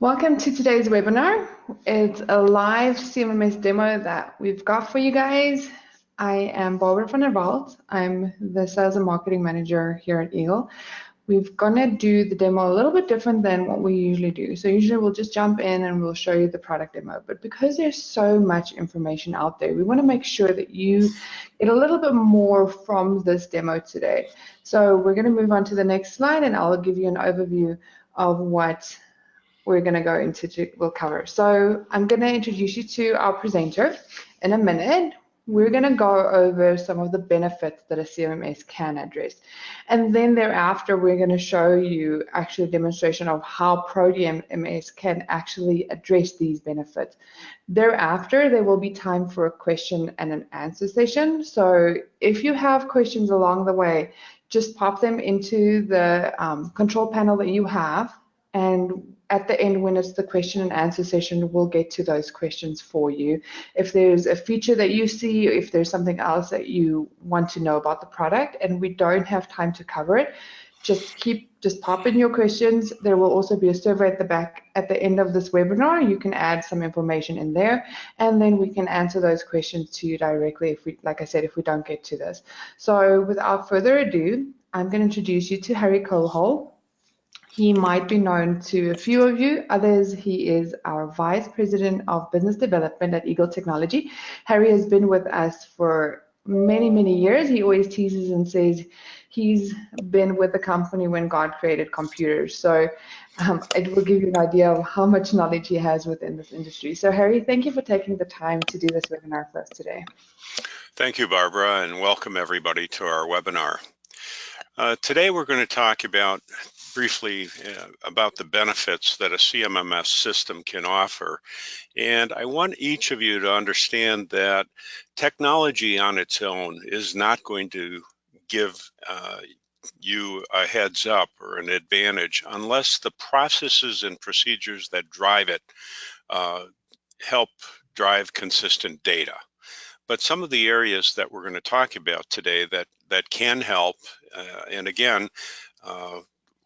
Welcome to today's webinar. It's a live CMMS demo that we've got for you guys. I am Barbara van der Walt. I'm the Sales and Marketing Manager here at Eagle. We're gonna do the demo a little bit different than what we usually do. So usually we'll just jump in and we'll show you the product demo. But because there's so much information out there, we wanna make sure that you get a little bit more from this demo today. So we're gonna move on to the next slide and I'll give you an overview of what we're going to go into, we'll cover. So I'm going to introduce you to our presenter in a minute. We're going to go over some of the benefits that a CMMS can address. And then thereafter, we're going to show you actually a demonstration of how Proteus MMX can actually address these benefits. Thereafter, there will be time for a question and an answer session. So if you have questions along the way, just pop them into the control panel that you have, and at the end, when it's the question and answer session, we'll get to those questions for you. If there's a feature that you see, if there's something else that you want to know about the product and we don't have time to cover it, just pop in your questions. There will also be a survey at the back at the end of this webinar. You can add some information in there, and then we can answer those questions to you directly if we, like I said, if we don't get to this. So without further ado, I'm going to introduce you to Harry Colehole. He might be known to a few of you, others he is our Vice President of Business Development at Eagle Technology. Harry has been with us for many, many years. He always teases and says he's been with the company when God created computers. So it will give you an idea of how much knowledge he has within this industry. So Harry, thank you for taking the time to do this webinar for us today. Thank you, Barbara, and welcome everybody to our webinar. Today we're going to talk about briefly about the benefits that a CMMS system can offer. And I want each of you to understand that technology on its own is not going to give you a heads up or an advantage unless the processes and procedures that drive it help drive consistent data. But some of the areas that we're going to talk about today that can help, and again,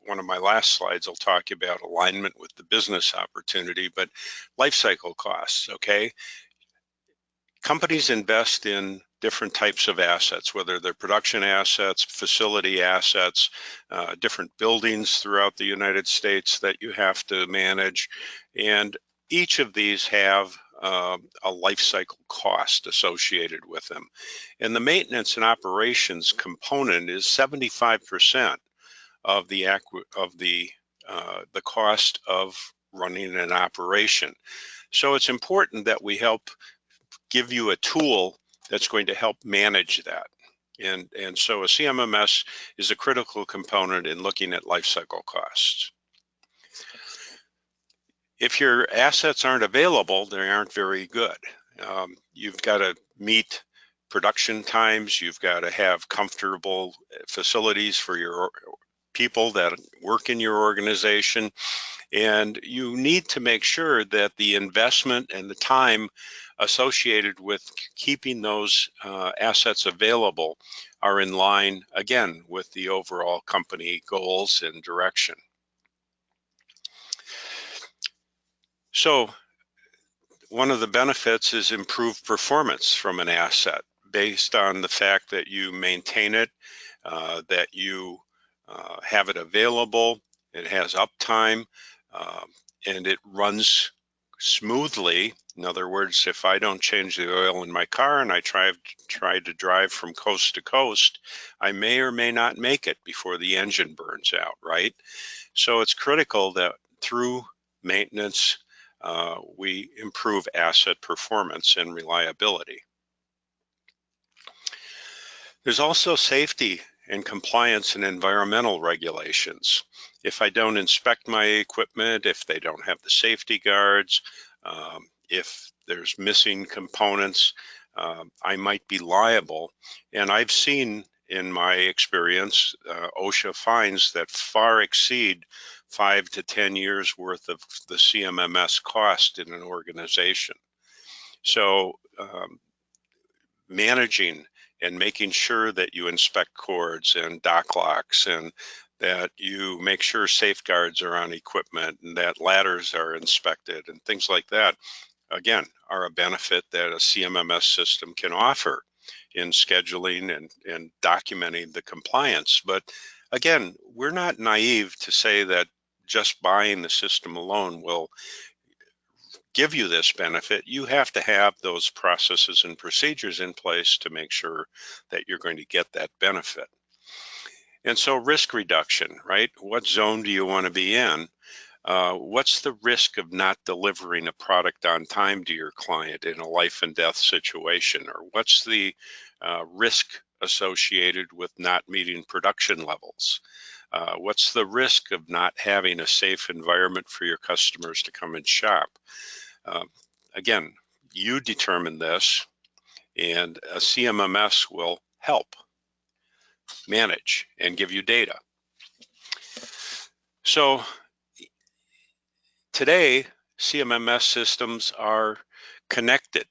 one of my last slides, I'll talk about alignment with the business opportunity, but lifecycle costs, okay? Companies invest in different types of assets, whether they're production assets, facility assets, different buildings throughout the United States that you have to manage. And each of these have a life cycle cost associated with them. And the maintenance and operations component is 75% of the cost of running an operation. So it's important that we help give you a tool that's going to help manage that. And so a CMMS is a critical component in looking at life cycle costs. If your assets aren't available, they aren't very good. You've got to meet production times. You've got to have comfortable facilities for your people that work in your organization. And you need to make sure that the investment and the time associated with keeping those assets available are in line, again, with the overall company goals and direction. So one of the benefits is improved performance from an asset based on the fact that you maintain it, that you have it available, it has uptime, and it runs smoothly. In other words, if I don't change the oil in my car and I try to drive from coast to coast, I may or may not make it before the engine burns out, right? So it's critical that through maintenance, we improve asset performance and reliability. There's also safety and compliance and environmental regulations. If I don't inspect my equipment, if they don't have the safety guards, if there's missing components, I might be liable. And I've seen in my experience OSHA fines that far exceed 5 to 10 years worth of the CMMS cost in an organization. So managing and making sure that you inspect cords and dock locks and that you make sure safeguards are on equipment and that ladders are inspected and things like that, again, are a benefit that a CMMS system can offer in scheduling and documenting the compliance. But again, we're not naive to say that just buying the system alone will give you this benefit. You have to have those processes and procedures in place to make sure that you're going to get that benefit. And so risk reduction, right? What zone do you want to be in? What's the risk of not delivering a product on time to your client in a life and death situation? Or what's the risk associated with not meeting production levels? What's the risk of not having a safe environment for your customers to come and shop? Again, you determine this, and a CMMS will help manage and give you data. So today, CMMS systems are connected.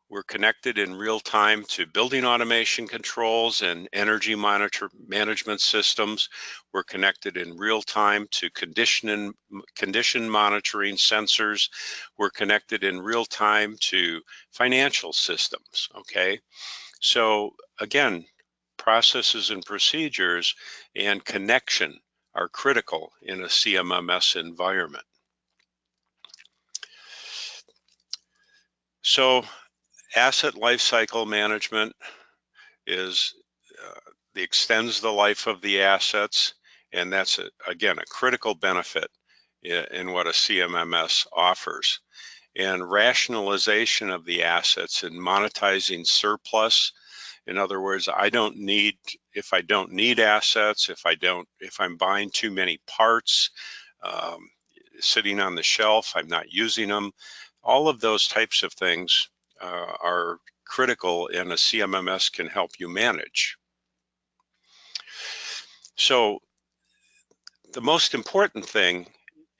We're connected in real time to building automation controls and energy management systems. We're connected in real time to condition monitoring sensors. We're connected in real time to financial systems, okay? So again, processes and procedures and connection are critical in a CMMS environment. So asset lifecycle management is extends the life of the assets, and that's again a critical benefit in what a CMMS offers. And rationalization of the assets and monetizing surplus. In other words, if I don't need assets, if I'm buying too many parts, sitting on the shelf, I'm not using them, all of those types of things are critical, and a CMMS can help you manage. So the most important thing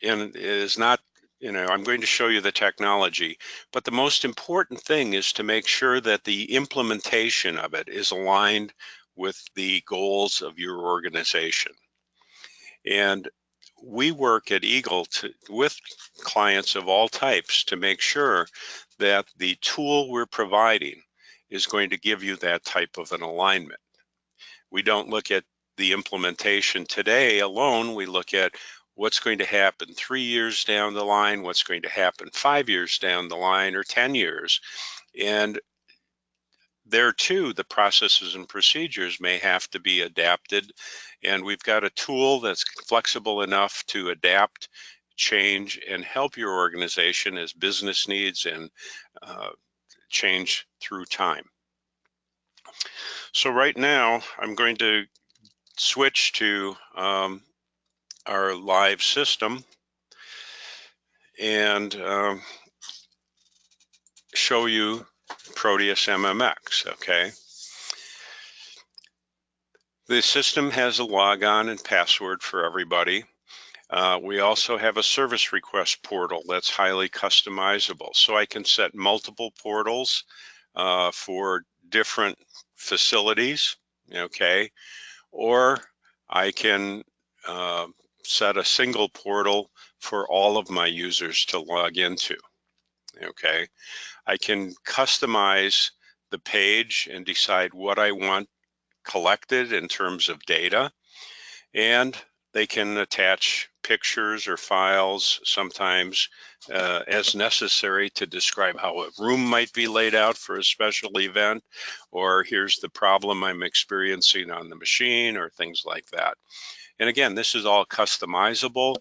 is not, I'm going to show you the technology, but the most important thing is to make sure that the implementation of it is aligned with the goals of your organization. And we work at Eagle with clients of all types to make sure that the tool we're providing is going to give you that type of an alignment. We don't look at the implementation today alone. We look at what's going to happen 3 years down the line, what's going to happen 5 years down the line, or 10 years. And there too, the processes and procedures may have to be adapted. And we've got a tool that's flexible enough to adapt, change, and help your organization as business needs and change through time. So right now, I'm going to switch to our live system and show you Proteus MMX, okay? The system has a logon and password for everybody. We also have a service request portal that's highly customizable. So I can set multiple portals for different facilities, okay? Or I can set a single portal for all of my users to log into, okay? I can customize the page and decide what I want collected in terms of data, and they can attach pictures or files sometimes as necessary to describe how a room might be laid out for a special event, or here's the problem I'm experiencing on the machine, or things like that. And again, this is all customizable,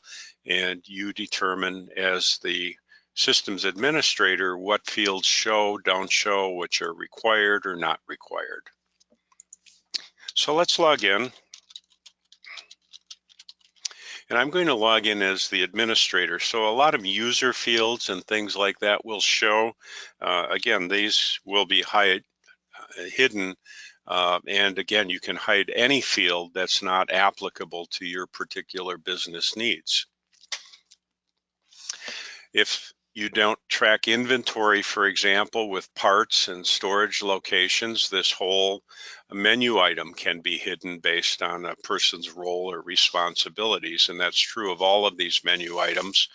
and you determine as the systems administrator what fields show, don't show, which are required or not required. So let's log in. And I'm going to log in as the administrator. So a lot of user fields and things like that will show. Again, these will be hidden. And again, you can hide any field that's not applicable to your particular business needs. If You don't track inventory, for example, with parts and storage locations. This whole menu item can be hidden based on a person's role or responsibilities, and that's true of all of these menu items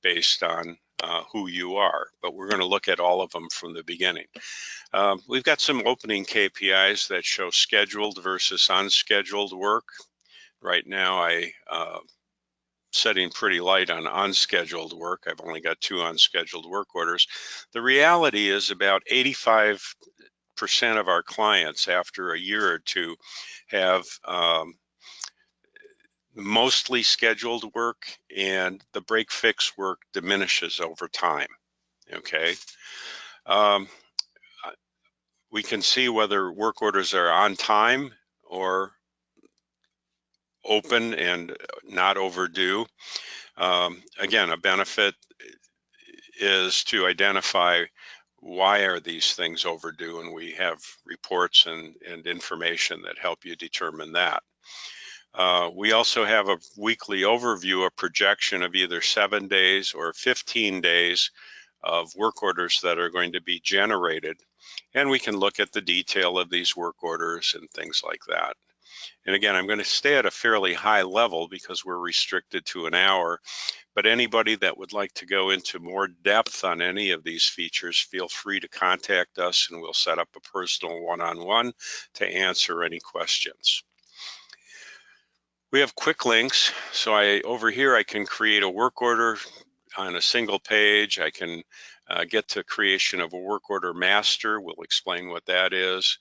based on who you are. But we're going to look at all of them from the beginning. We've got some opening KPIs that show scheduled versus unscheduled work. Right now, setting pretty light on unscheduled work. I've only got 2 unscheduled work orders. The reality is about 85% of our clients after a year or two have mostly scheduled work, and the break fix work diminishes over time. Okay. We can see whether work orders are on time or open and not overdue. Again, a benefit is to identify why are these things overdue, and we have reports and information that help you determine that. We also have a weekly overview, a projection of either 7 days or 15 days of work orders that are going to be generated, and we can look at the detail of these work orders and things like that. And again, I'm going to stay at a fairly high level because we're restricted to an hour, but anybody that would like to go into more depth on any of these features, feel free to contact us and we'll set up a personal one-on-one to answer any questions. We have quick links. So over here, I can create a work order on a single page. I can get to creation of a work order master. We'll explain what that is.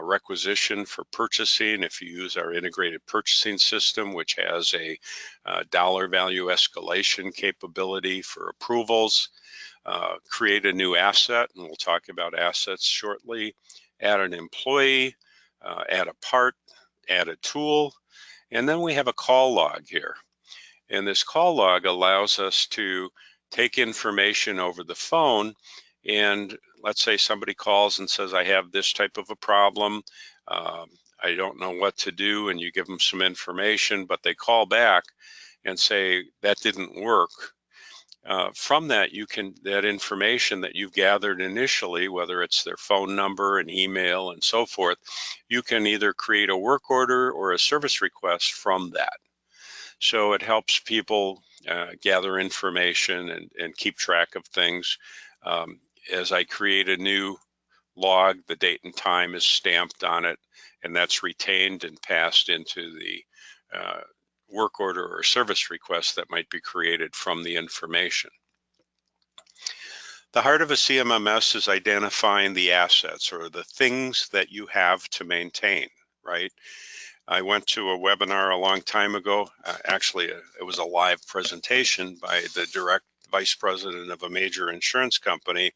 Requisition for purchasing if you use our integrated purchasing system, which has a dollar value escalation capability for approvals. Create a new asset, and we'll talk about assets shortly. Add an employee, add a part, add a tool, and then we have a call log here. And this call log allows us to take information over the phone, and let's say somebody calls and says, I have this type of a problem, I don't know what to do, and you give them some information, but they call back and say, that didn't work. From that, that information that you've gathered initially, whether it's their phone number and email and so forth, you can either create a work order or a service request from that. So it helps people gather information and keep track of things. As I create a new log, the date and time is stamped on it, and that's retained and passed into the work order or service request that might be created from the information. The heart of a CMMS is identifying the assets or the things that you have to maintain, right? I went to a webinar a long time ago. Actually, it was a live presentation by the direct vice president of a major insurance company.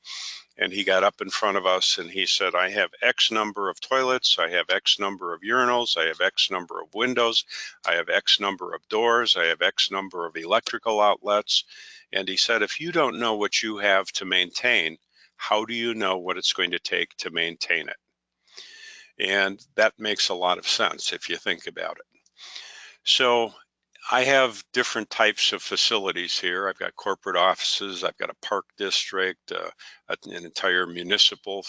And he got up in front of us and he said, I have X number of toilets, I have X number of urinals, I have X number of windows, I have X number of doors, I have X number of electrical outlets. And he said, if you don't know what you have to maintain, how do you know what it's going to take to maintain it? And that makes a lot of sense if you think about it. So I have different types of facilities here. I've got corporate offices, I've got a park district, an entire municipal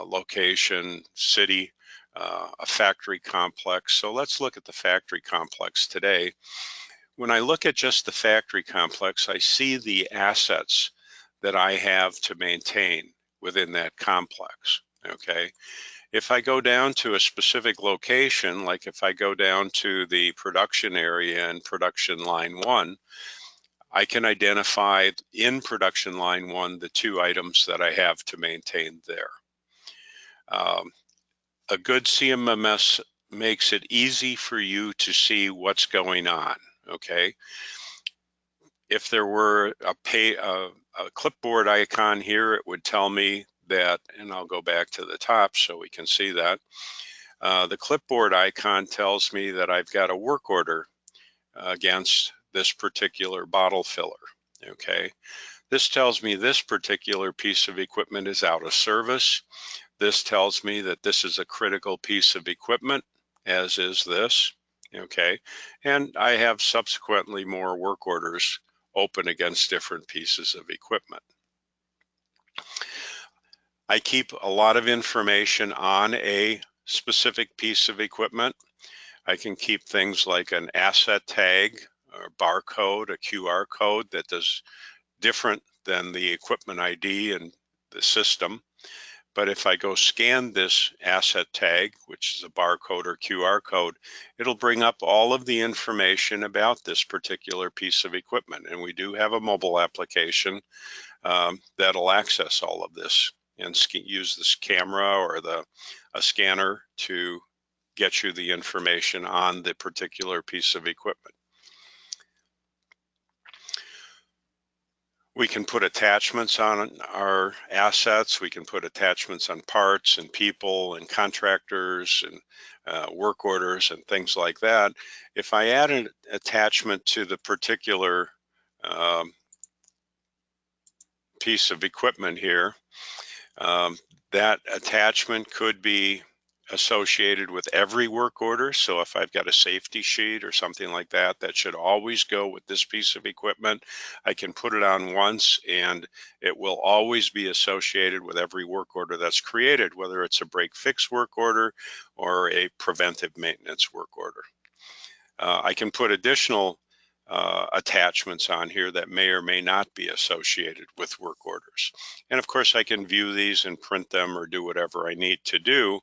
location, city, a factory complex. So let's look at the factory complex today. When I look at just the factory complex, I see the assets that I have to maintain within that complex, okay? If I go down to a specific location, like if I go down to the production area and production line 1, I can identify in production line 1 the 2 items that I have to maintain there. A good CMMS makes it easy for you to see what's going on, okay? If there were a clipboard icon here, it would tell me that, and I'll go back to the top so we can see that. The clipboard icon tells me that I've got a work order against this particular bottle filler, okay? This tells me this particular piece of equipment is out of service. This tells me that this is a critical piece of equipment, as is this, okay? And I have subsequently more work orders open against different pieces of equipment. I keep a lot of information on a specific piece of equipment. I can keep things like an asset tag, or barcode, a QR code that is different than the equipment ID and the system. But if I go scan this asset tag, which is a barcode or QR code, it'll bring up all of the information about this particular piece of equipment. And we do have a mobile application that'll access all of this and use this camera or a scanner to get you the information on the particular piece of equipment. We can put attachments on our assets. We can put attachments on parts and people and contractors and work orders and things like that. If I add an attachment to the particular piece of equipment here, that attachment could be associated with every work order. So if I've got a safety sheet or something like that, that should always go with this piece of equipment. I can put it on once and it will always be associated with every work order that's created, whether it's a break fix work order or a preventive maintenance work order. I can put additional attachments on here that may or may not be associated with work orders. And of course, I can view these and print them or do whatever I need to do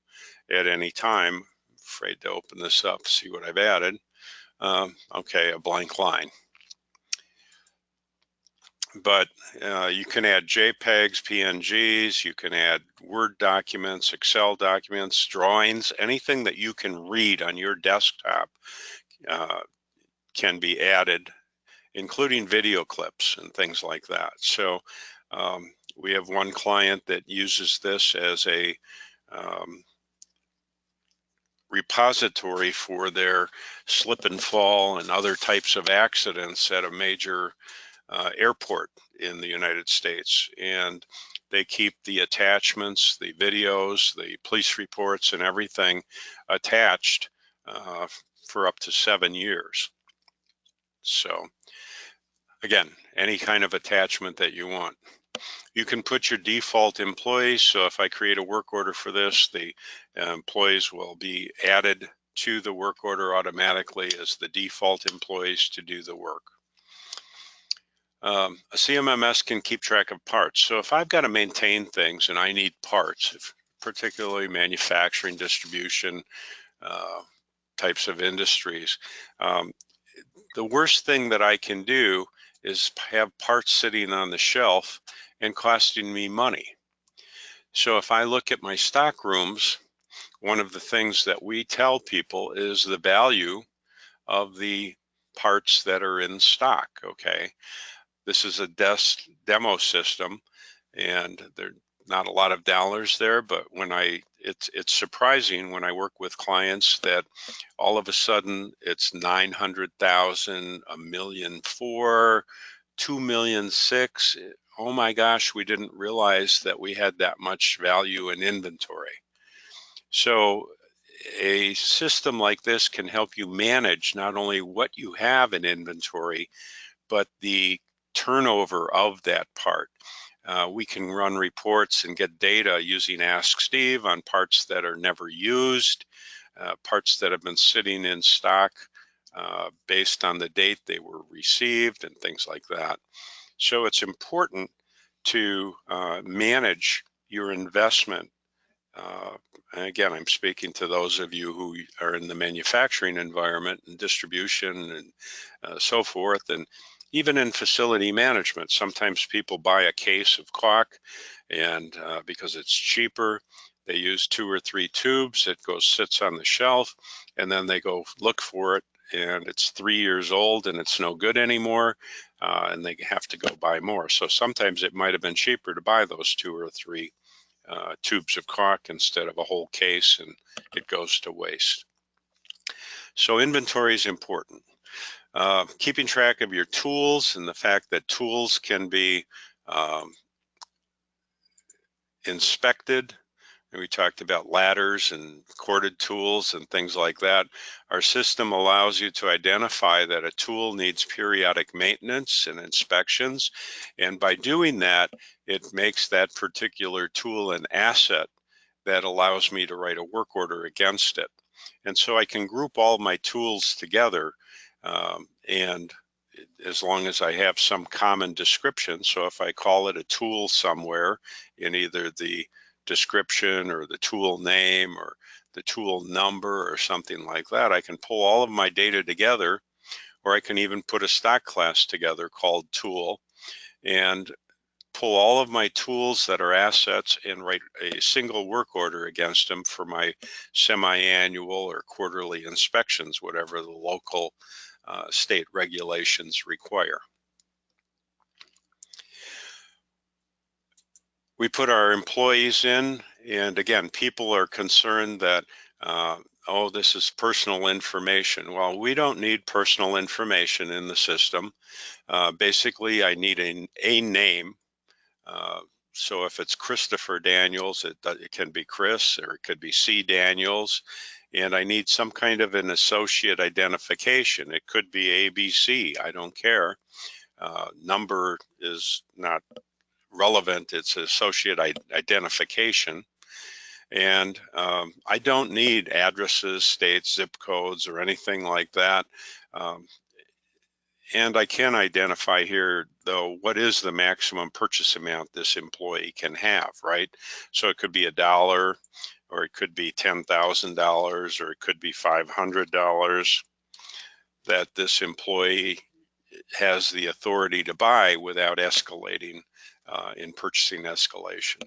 at any time. I'm afraid to open this up, see what I've added. Okay, a blank line. But you can add JPEGs, PNGs, you can add Word documents, Excel documents, drawings, anything that you can read on your desktop can be added, including video clips and things like that. So we have one client that uses this as a repository for their slip and fall and other types of accidents at a major airport in the United States. And they keep the attachments, the videos, the police reports and everything attached for up to 7 years. So again, any kind of attachment that you want. You can put your default employees. So if I create a work order for this, the employees will be added to the work order automatically as the default employees to do the work. A CMMS can keep track of parts. So if I've got to maintain things and I need parts, particularly manufacturing, distribution, types of industries, the worst thing that I can do is have parts sitting on the shelf and costing me money. So if I look at my stock rooms, one of the things that we tell people is the value of the parts that are in stock, okay? This is a demo system and there's not a lot of dollars there, but when it's surprising when I work with clients that all of a sudden it's 900,000, $1.4 million, 2.6 million. Oh my gosh, we didn't realize that we had that much value in inventory. So a system like this can help you manage not only what you have in inventory, but the turnover of that part. We can run reports and get data using Ask Steve on parts that are never used, parts that have been sitting in stock based on the date they were received and things like that. So it's important to manage your investment. And again, I'm speaking to those of you who are in the manufacturing environment and distribution and so forth. And even in facility management, sometimes people buy a case of caulk and because it's cheaper, they use 2 or 3 tubes. It sits on the shelf and then they go look for it and it's 3 years old and it's no good anymore and they have to go buy more. So sometimes it might have been cheaper to buy those 2 or 3 tubes of caulk instead of a whole case, and it goes to waste. So inventory is important. Keeping track of your tools and the fact that tools can be inspected, and we talked about ladders and corded tools and things like that. Our system allows you to identify that a tool needs periodic maintenance and inspections, and by doing that, it makes that particular tool an asset that allows me to write a work order against it. And so I can group all my tools together, and as long as I have some common description. So if I call it a tool somewhere in either the description or the tool name or the tool number or something like that, I can pull all of my data together, or I can even put a stock class together called tool and pull all of my tools that are assets and write a single work order against them for my semi-annual or quarterly inspections, whatever the local state regulations require. We put our employees in, and again, people are concerned that, oh, this is personal information. Well, we don't need personal information in the system. Basically, I need a name. So if it's Christopher Daniels, it can be Chris, or it could be C. Daniels, and I need some kind of an associate identification. It could be ABC, I don't care. Number is not relevant, it's associate identification. And I don't need addresses, states, zip codes, or anything like that. And I can identify here, though, what is the maximum purchase amount this employee can have, right? So it could be $1, or it could be $10,000, or it could be $500 that this employee has the authority to buy without escalating in purchasing escalation.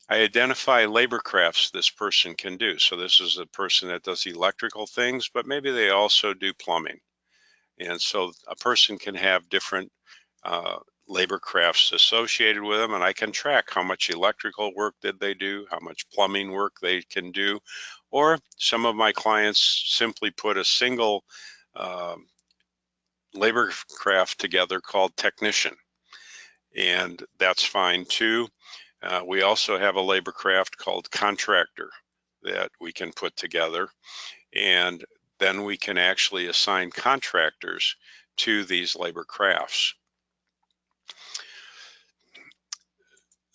I identify labor crafts this person can do. So this is a person that does electrical things, but maybe they also do plumbing. And so a person can have different labor crafts associated with them, and I can track how much electrical work did they do, how much plumbing work they can do, or some of my clients simply put a single labor craft together called technician, and that's fine too. We also have a labor craft called contractor that we can put together, and then we can actually assign contractors to these labor crafts.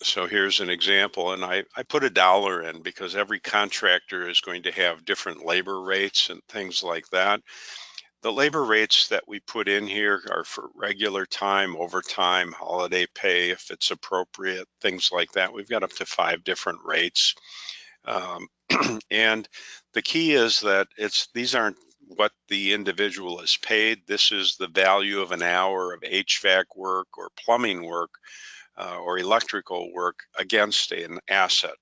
So here's an example, and I put $1 in because every contractor is going to have different labor rates and things like that. The labor rates that we put in here are for regular time, overtime, holiday pay, if it's appropriate, things like that. We've got up to 5 different rates. And the key is that these aren't what the individual is paid. This is the value of an hour of HVAC work or plumbing work or electrical work against an asset.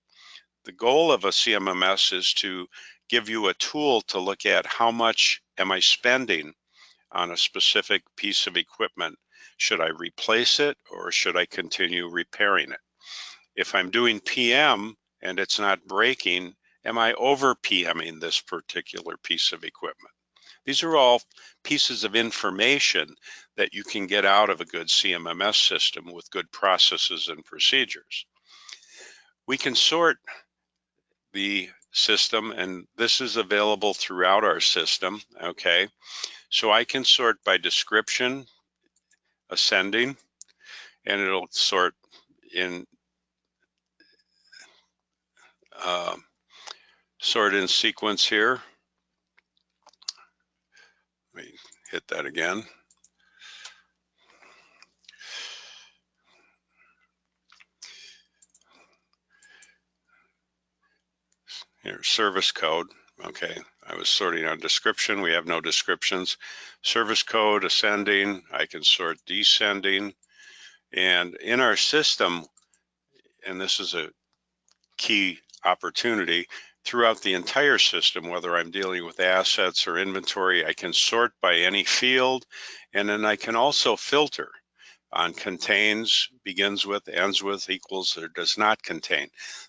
The goal of a CMMS is to give you a tool to look at how much am I spending on a specific piece of equipment. Should I replace it or should I continue repairing it? If I'm doing PM and it's not breaking, am I over PMing this particular piece of equipment? These are all pieces of information that you can get out of a good CMMS system with good processes and procedures. We can sort the system, and this is available throughout our system, okay? So I can sort by description, ascending, and it'll sort in sequence here. Let me hit that again. Here, service code. Okay, I was sorting on description. We have no descriptions. Service code, ascending. I can sort descending. And in our system, and this is a key opportunity, throughout the entire system, whether I'm dealing with assets or inventory, I can sort by any field, and then I can also filter on contains, begins with, ends with, equals, or does not contain.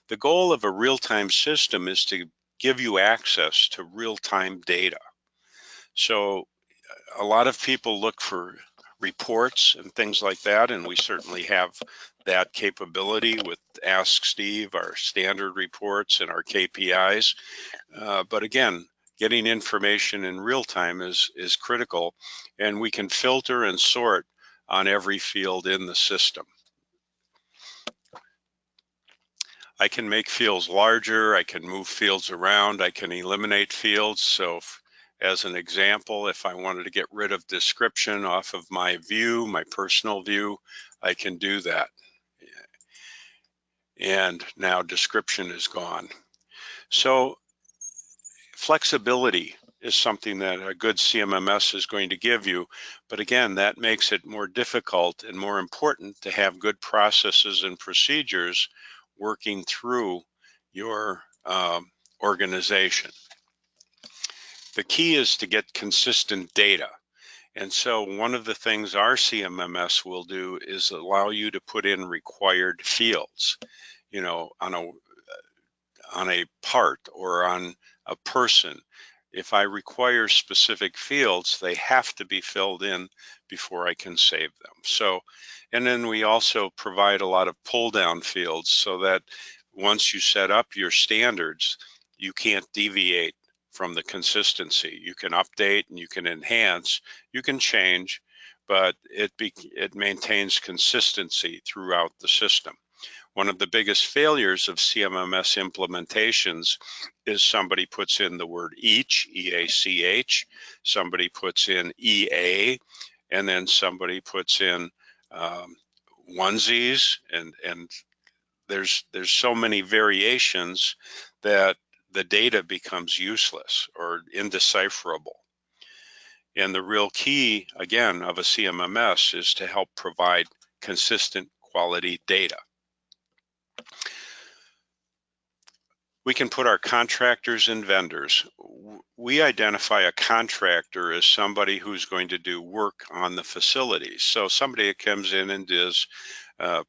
The goal of a real-time system is to give you access to real-time data. So a lot of people look for reports and things like that, and we certainly have that capability with Ask Steve, our standard reports and our KPIs. But again, getting information in real time is critical, and we can filter and sort on every field in the system. I can make fields larger, I can move fields around, I can eliminate fields. So as an example, if I wanted to get rid of description off of my view, my personal view, I can do that. And now description is gone. So flexibility is something that a good CMMS is going to give you. But again, that makes it more difficult and more important to have good processes and procedures working through your organization. The key is to get consistent data. And so one of the things our CMMS will do is allow you to put in required fields, you know, on a part or on a person. If I require specific fields, they have to be filled in before I can save them. So, and then we also provide a lot of pull down fields so that once you set up your standards, you can't deviate from the consistency. You can update and you can enhance, you can change, but it maintains consistency throughout the system. One of the biggest failures of CMMS implementations is somebody puts in the word each, E-A-C-H, somebody puts in EA, and then somebody puts in onesies, and there's so many variations that the data becomes useless or indecipherable. And the real key, again, of a CMMS is to help provide consistent quality data. We can put our contractors and vendors. We identify a contractor as somebody who's going to do work on the facility. So somebody that comes in and does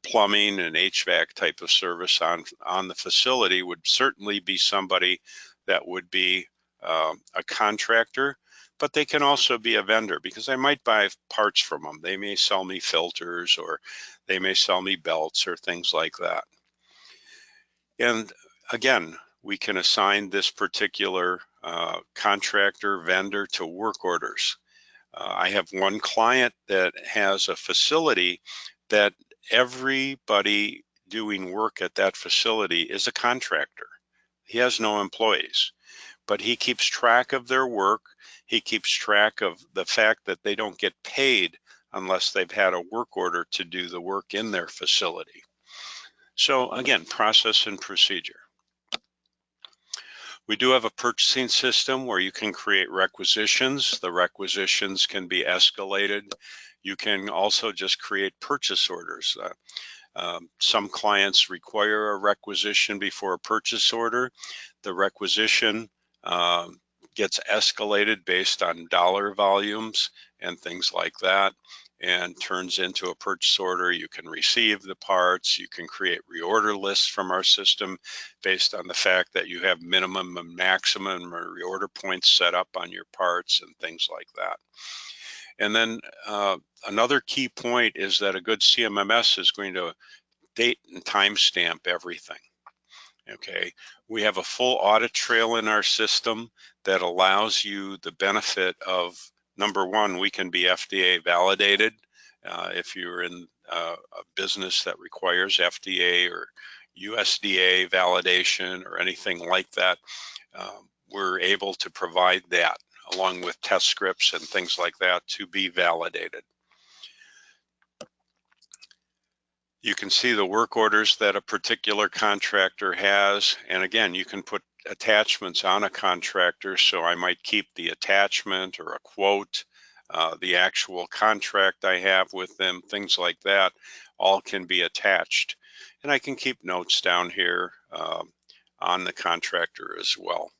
plumbing and HVAC type of service on the facility would certainly be somebody that would be a contractor, but they can also be a vendor because I might buy parts from them. They may sell me filters or they may sell me belts or things like that. And again, we can assign this particular contractor vendor to work orders. I have one client that has a facility that everybody doing work at that facility is a contractor. He has no employees, but he keeps track of their work. He keeps track of the fact that they don't get paid unless they've had a work order to do the work in their facility. So again, process and procedure. We do have a purchasing system where you can create requisitions. The requisitions can be escalated. You can also just create purchase orders. Some clients require a requisition before a purchase order. The requisition gets escalated based on dollar volumes and things like that, and turns into a purchase order. You can receive the parts, you can create reorder lists from our system based on the fact that you have minimum and maximum or reorder points set up on your parts and things like that. And then another key point is that a good CMMS is going to date and timestamp everything. Okay, we have a full audit trail in our system that allows you the benefit of, number one, we can be FDA validated. If you're in a business that requires FDA or USDA validation or anything like that, we're able to provide that along with test scripts and things like that to be validated. You can see the work orders that a particular contractor has. And again, you can put attachments on a contractor. So I might keep the attachment or a quote, the actual contract I have with them, things like that, all can be attached. And I can keep notes down here on the contractor as well.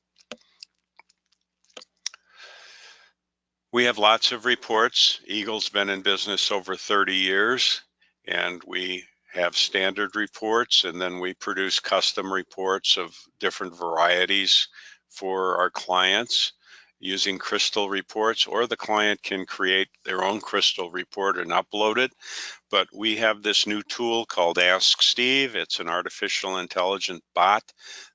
We have lots of reports. Eagle's been in business over 30 years, and we have standard reports, and then we produce custom reports of different varieties for our clients. using Crystal reports, or the client can create their own Crystal report and upload it. But we have this new tool called Ask Steve. It's an artificial intelligent bot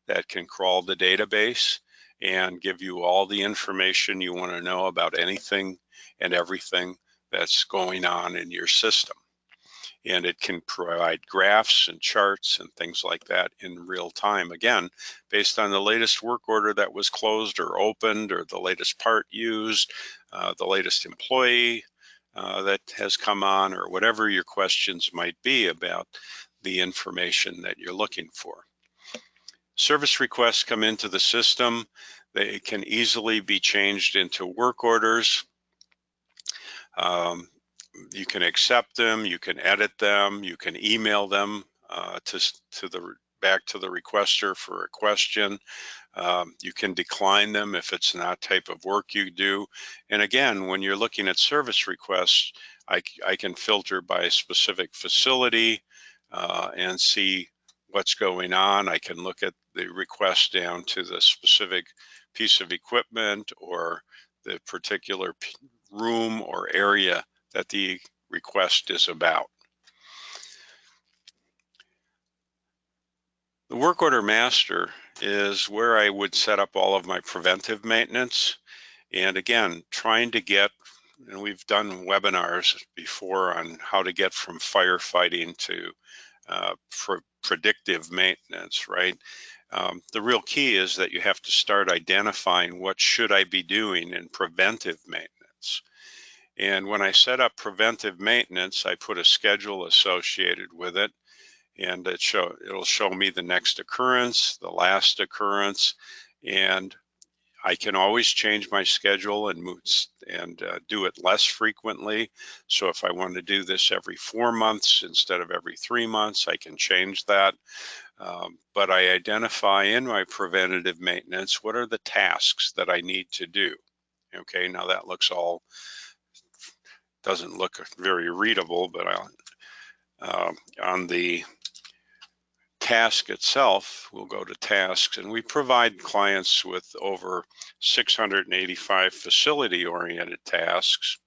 that can crawl the database and give you all the information you want to know about anything and everything that's going on in your system. And it can provide graphs and charts and things like that in real time, again, based on the latest work order that was closed or opened, or the latest part used, the latest employee that has come on, or whatever your questions might be about the information that you're looking for. Service requests come into the system. They can easily be changed into work orders. You can accept them, you can edit them, you can email them back to the requester for a question. You can decline them if it's not type of work you do. And again, when you're looking at service requests, I can filter by a specific facility and see what's going on. I can look at the request down to the specific piece of equipment or the particular room or area that the request is about. The work order master is where I would set up all of my preventive maintenance. And again, trying to get, and we've done webinars before on how to get from firefighting to predictive maintenance, right? The real key is that you have to start identifying what should I be doing in preventive maintenance. And when I set up preventive maintenance, I put a schedule associated with it, and it'll show me the next occurrence, the last occurrence, and I can always change my schedule and do it less frequently. So if I want to do this every 4 months instead of every 3 months, I can change that. But I identify in my preventative maintenance what are the tasks that I need to do. Okay, now that doesn't look very readable, but on the task itself, we'll go to tasks, and we provide clients with over 685 facility-oriented tasks.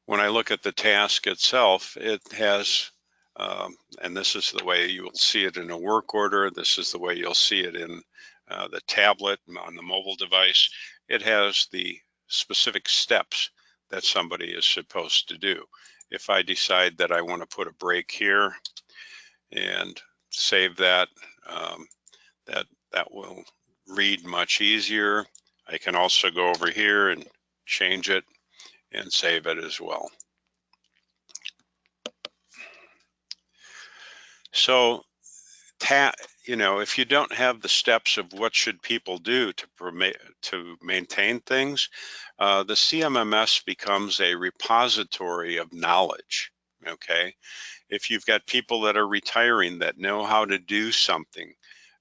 When I look at the task itself, it has, and this is the way you will see it in a work order, this is the way you'll see it in the tablet on the mobile device. It has the specific steps that somebody is supposed to do. If I decide that I want to put a break here and save that, that will read much easier. I can also go over here and change it and save it as well. So, if you don't have the steps of what should people do to maintain things, the CMMS becomes a repository of knowledge, okay? If you've got people that are retiring that know how to do something,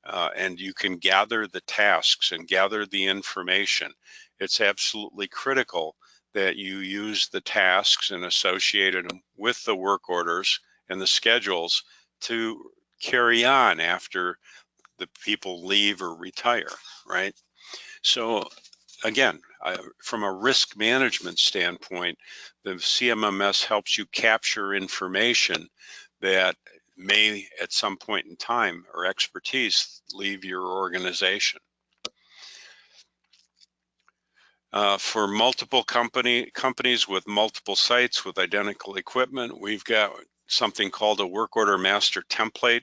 and you can gather the tasks and gather the information, it's absolutely critical that you use the tasks and associated them with the work orders and the schedules to carry on after the people leave or retire, right? So again, from a risk management standpoint, the CMMS helps you capture information that may at some point in time or expertise leave your organization. For multiple companies with multiple sites with identical equipment, we've got something called a work order master template.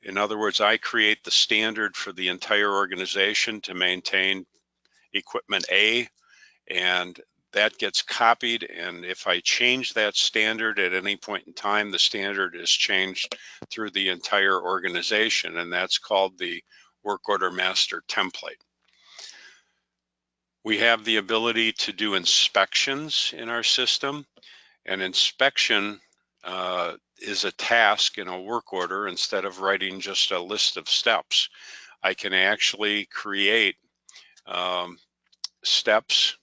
In other words, I create the standard for the entire organization to maintain equipment A, and that gets copied, and if I change that standard at any point in time, the standard is changed through the entire organization, and that's called the work order master template. We have the ability to do inspections in our system. An inspection is a task in a work order. Instead of writing just a list of steps, I can actually create steps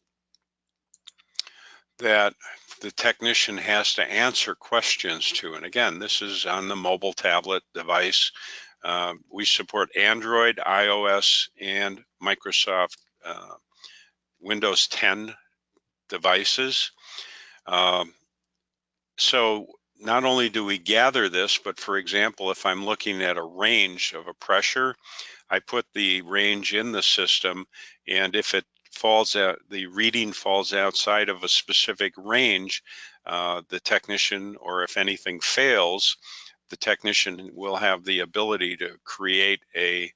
that the technician has to answer questions to. And again, this is on the mobile tablet device. We support Android, iOS, and Microsoft Windows 10 devices. So not only do we gather this, but for example, if I'm looking at a range of a pressure, I put the range in the system, and if it falls out, the reading falls outside of a specific range, the technician, or if anything fails, the technician will have the ability to create a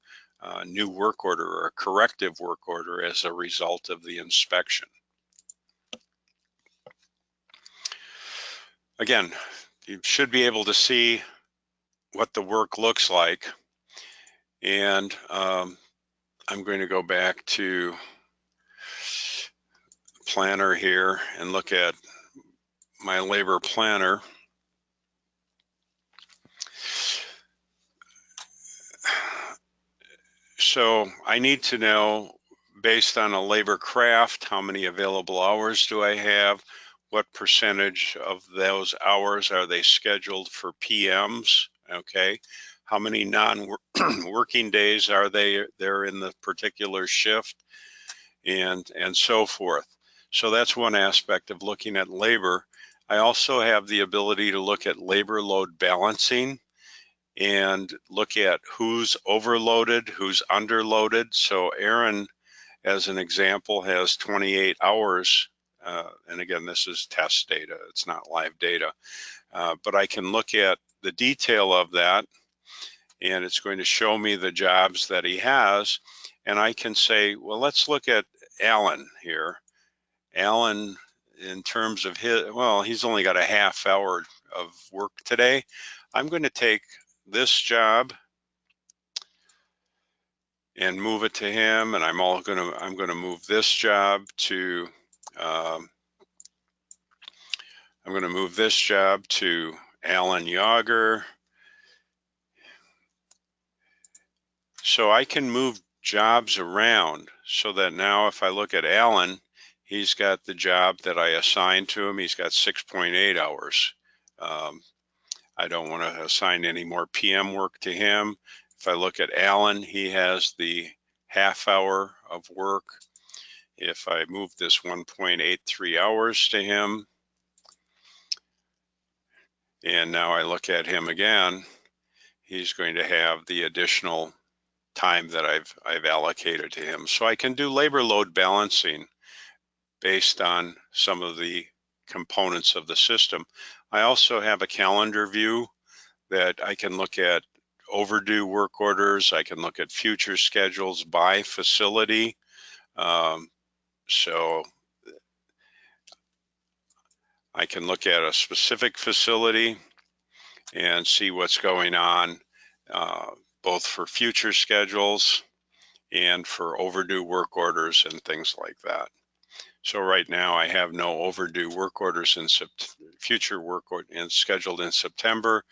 new work order or a corrective work order as a result of the inspection. Again, you should be able to see what the work looks like. And I'm going to go back to planner here and look at my labor planner. So I need to know, based on a labor craft, how many available hours do I have? What percentage of those hours are they scheduled for PMs? Okay. How many non-working days are there in the particular shift, and so forth. So that's one aspect of looking at labor. I also have the ability to look at labor load balancing and look at who's overloaded, who's underloaded. So Aaron, as an example, has 28 hours. And again, this is test data, it's not live data. But I can look at the detail of that, and it's going to show me the jobs that he has. And I can say, well, let's look at Alan here. Alan, in terms of his, well, he's only got a half hour of work today. I'm going to take this job and move it to him, and I'm going to move this job to I'm going to move this job to Alan Yager. So I can move jobs around so that now if I look at Alan, he's got the job that I assigned to him. He's got 6.8 hours. I don't want to assign any more PM work to him. If I look at Alan, he has the half hour of work. If I move this 1.83 hours to him, and now I look at him again, he's going to have the additional time that I've allocated to him. So I can do labor load balancing based on some of the components of the system. I also have a calendar view that I can look at overdue work orders. I can look at future schedules by facility. So I can look at a specific facility and see what's going on, both for future schedules and for overdue work orders and things like that. So right now I have no overdue work orders in future work scheduled in September.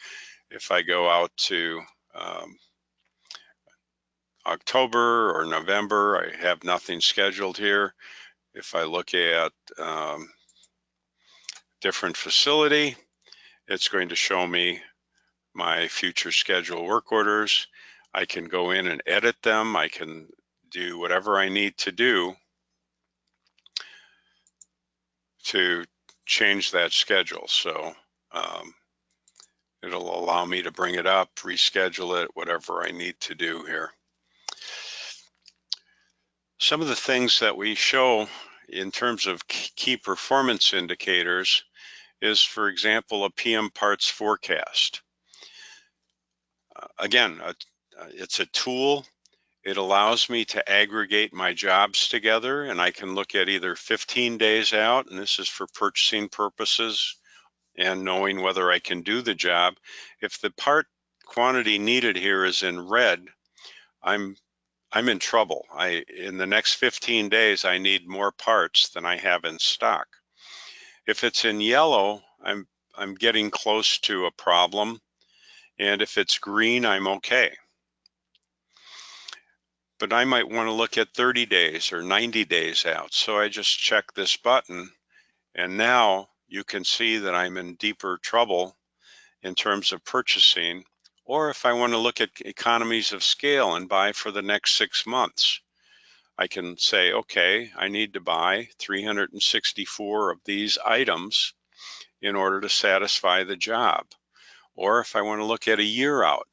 If I go out to October or November, I have nothing scheduled here. If I look at different facility, it's going to show me my future schedule work orders. I can go in and edit them. I can do whatever I need to do to change that schedule. So it'll allow me to bring it up, reschedule it, whatever I need to do here. Some of the things that we show in terms of key performance indicators is, for example, a PM parts forecast. Again, it's a tool. It allows me to aggregate my jobs together, and I can look at either 15 days out, and this is for purchasing purposes and knowing whether I can do the job. If the part quantity needed here is in red, I'm in trouble. In the next 15 days, I need more parts than I have in stock. If it's in yellow, I'm getting close to a problem, and if it's green, I'm okay. But I might want to look at 30 days or 90 days out. So I just check this button, and now you can see that I'm in deeper trouble in terms of purchasing. Or if I want to look at economies of scale and buy for the next 6 months, I can say, okay, I need to buy 364 of these items in order to satisfy the job. Or if I want to look at a year out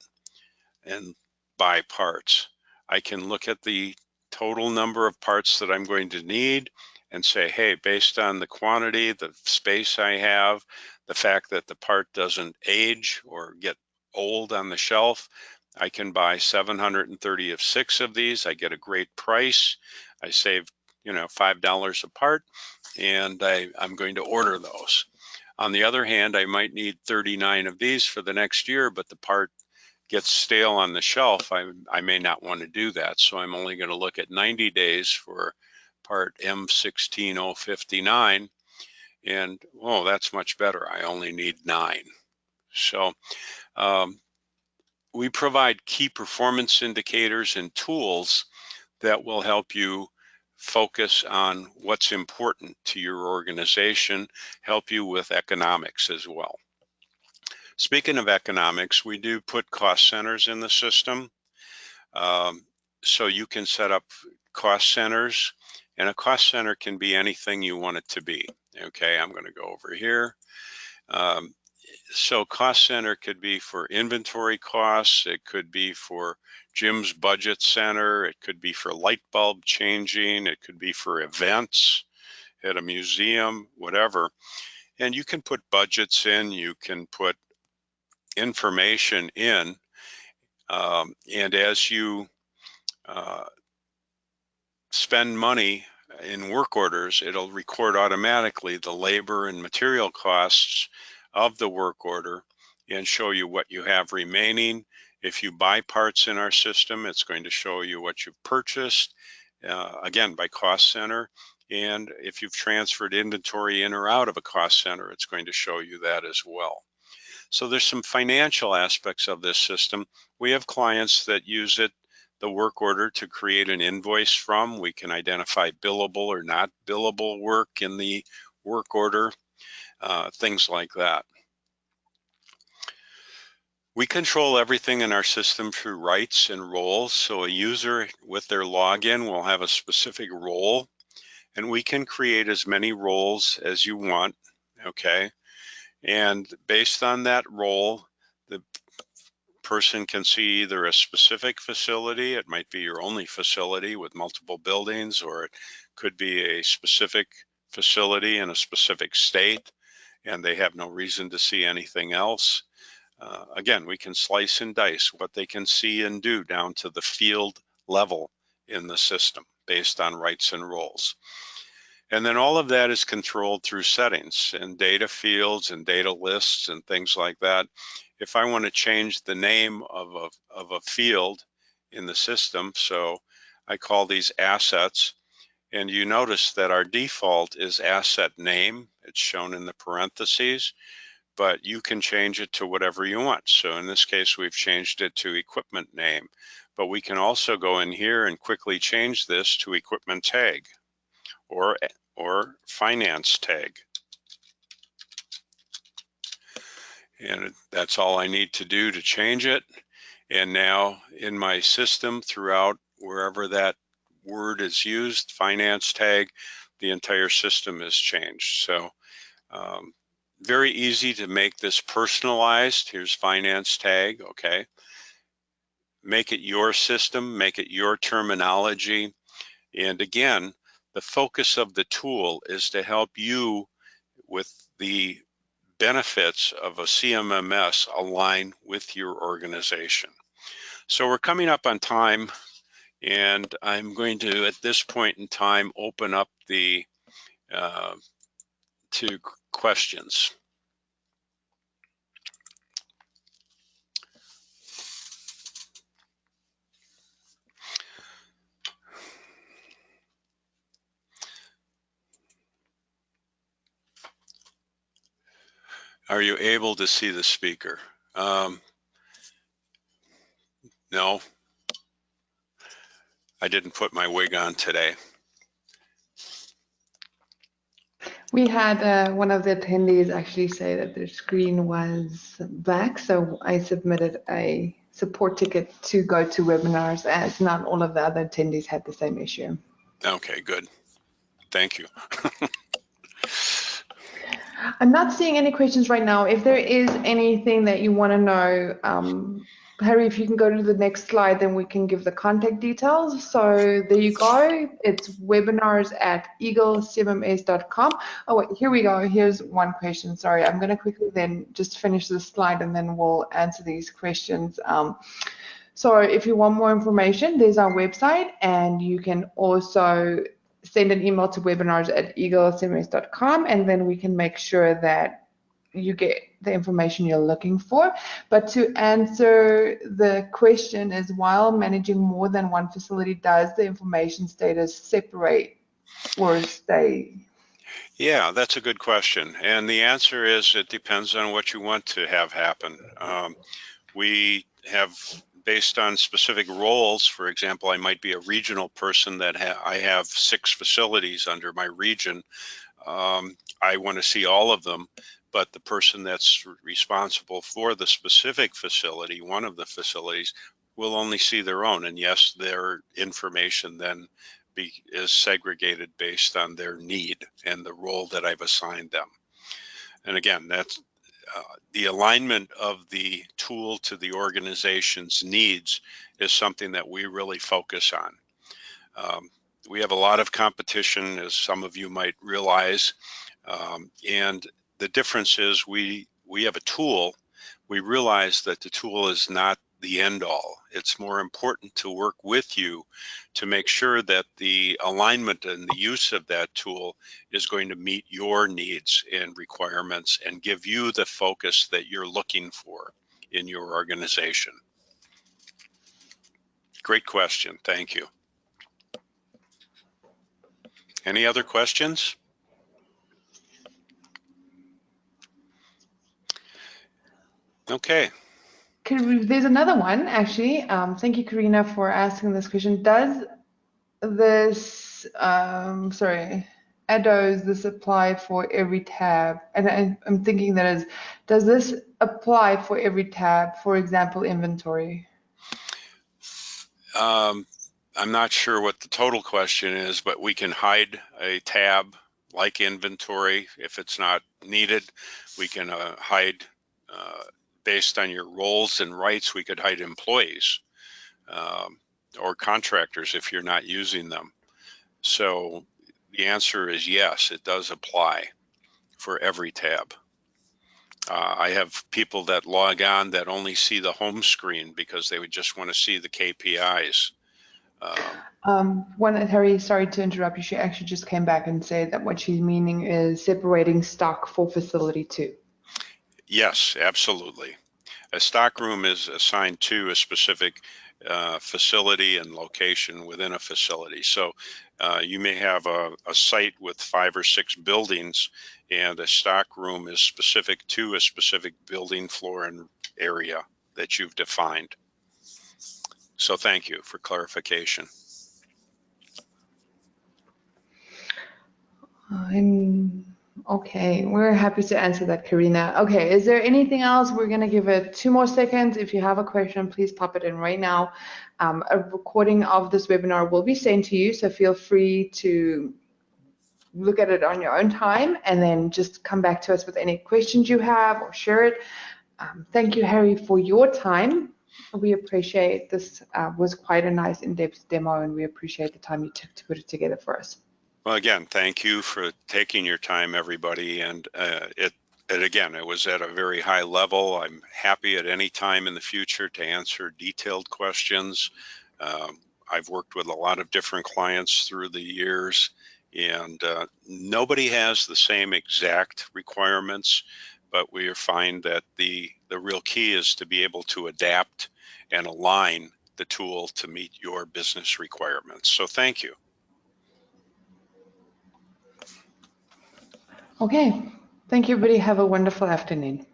and buy parts, I can look at the total number of parts that I'm going to need and say, hey, based on the quantity, the space I have, the fact that the part doesn't age or get old on the shelf, I can buy 736 of these. I get a great price. I save, $5 a part, and I'm going to order those. On the other hand, I might need 39 of these for the next year, but the part gets stale on the shelf. I may not want to do that, so I'm only going to look at 90 days for part M16059, and oh, that's much better. I only need 9. So we provide key performance indicators and tools that will help you focus on what's important to your organization, help you with economics as well. Speaking of economics, we do put cost centers in the system. So you can set up cost centers, and a cost center can be anything you want it to be. Okay, I'm going to go over here. So cost center could be for inventory costs. It could be for Jim's budget center. It could be for light bulb changing. It could be for events at a museum, whatever. And you can put budgets in. You can put information in. And as you spend money in work orders, it'll record automatically the labor and material costs of the work order and show you what you have remaining. If you buy parts in our system, it's going to show you what you've purchased, again, by cost center. And if you've transferred inventory in or out of a cost center, it's going to show you that as well. So there's some financial aspects of this system. We have clients that use it, the work order, to create an invoice from. We can identify billable or not billable work in the work order, things like that. We control everything in our system through rights and roles. So a user with their login will have a specific role, and we can create as many roles as you want, okay? And based on that role, the person can see either a specific facility, it might be your only facility with multiple buildings, or it could be a specific facility in a specific state, and they have no reason to see anything else. Again, we can slice and dice what they can see and do down to the field level in the system based on rights and roles. And then all of that is controlled through settings and data fields and data lists and things like that. If I want to change the name of a field in the system, so I call these assets, and you notice that our default is asset name. It's shown in the parentheses, but you can change it to whatever you want. So in this case, we've changed it to equipment name, but we can also go in here and quickly change this to equipment tag or finance tag. And that's all I need to do to change it. And now in my system, throughout wherever that word is used, finance tag, the entire system is changed. So very easy to make this personalized. Here's finance tag, okay. Make it your system, make it your terminology. And again, the focus of the tool is to help you with the benefits of a CMMS align with your organization. So we're coming up on time, and I'm going to, at this point in time, open up the to questions. Are you able to see the speaker? No, I didn't put my wig on today. We had one of the attendees actually say that their screen was black, so I submitted a support ticket to go to webinars, as not all of the other attendees had the same issue. Okay, good. Thank you. I'm not seeing any questions right now. If there is anything that you want to know, Harry, if you can go to the next slide, then we can give the contact details. So there you go. It's webinars@eaglecmms.com. Oh, wait, here we go. Here's one question. Sorry, I'm going to quickly then just finish this slide and then we'll answer these questions. So if you want more information, there's our website, and you can also send an email to webinars@eaglecmms.com, and then we can make sure that you get the information you're looking for. But to answer the question is, while managing more than one facility, does the information status separate or stay? Yeah, that's a good question. And the answer is it depends on what you want to have happen. We have, based on specific roles, for example, I might be a regional person that I have 6 facilities under my region. I want to see all of them, but the person that's responsible for the specific facility, one of the facilities, will only see their own. And yes, their information then is segregated based on their need and the role that I've assigned them. And again, that's the alignment of the tool to the organization's needs is something that we really focus on. We have a lot of competition, as some of you might realize, and the difference is we have a tool. We realize that the tool is not the end all. It's more important to work with you to make sure that the alignment and the use of that tool is going to meet your needs and requirements and give you the focus that you're looking for in your organization. Great question. Thank you. Any other questions? Okay. There's another one, actually. Thank you, Karina, for asking this question. Does this, does this apply for every tab? And I'm thinking that is, does this apply for every tab, for example, inventory? I'm not sure what the total question is, but we can hide a tab like inventory if it's not needed. We can hide based on your roles and rights. We could hide employees or contractors if you're not using them. So the answer is yes, it does apply for every tab. I have people that log on that only see the home screen because they would just want to see the KPIs. Harry, sorry to interrupt you. She actually just came back and said that what she's meaning is separating stock for facility 2. Yes, absolutely. A stock room is assigned to a specific facility and location within a facility. So you may have a site with 5 or 6 buildings, and a stock room is specific to a specific building floor and area that you've defined. So thank you for clarification. Okay, we're happy to answer that, Karina. Okay, is there anything else? We're going to give it 2 more seconds. If you have a question, please pop it in right now. A recording of this webinar will be sent to you, so feel free to look at it on your own time and then just come back to us with any questions you have or share it. Thank you, Harry, for your time. We appreciate this. Was quite a nice in-depth demo, and we appreciate the time you took to put it together for us. Well, again, thank you for taking your time, everybody. And again, it was at a very high level. I'm happy at any time in the future to answer detailed questions. I've worked with a lot of different clients through the years, and nobody has the same exact requirements, but we find that the real key is to be able to adapt and align the tool to meet your business requirements. So thank you. Okay, thank you, everybody. Have a wonderful afternoon.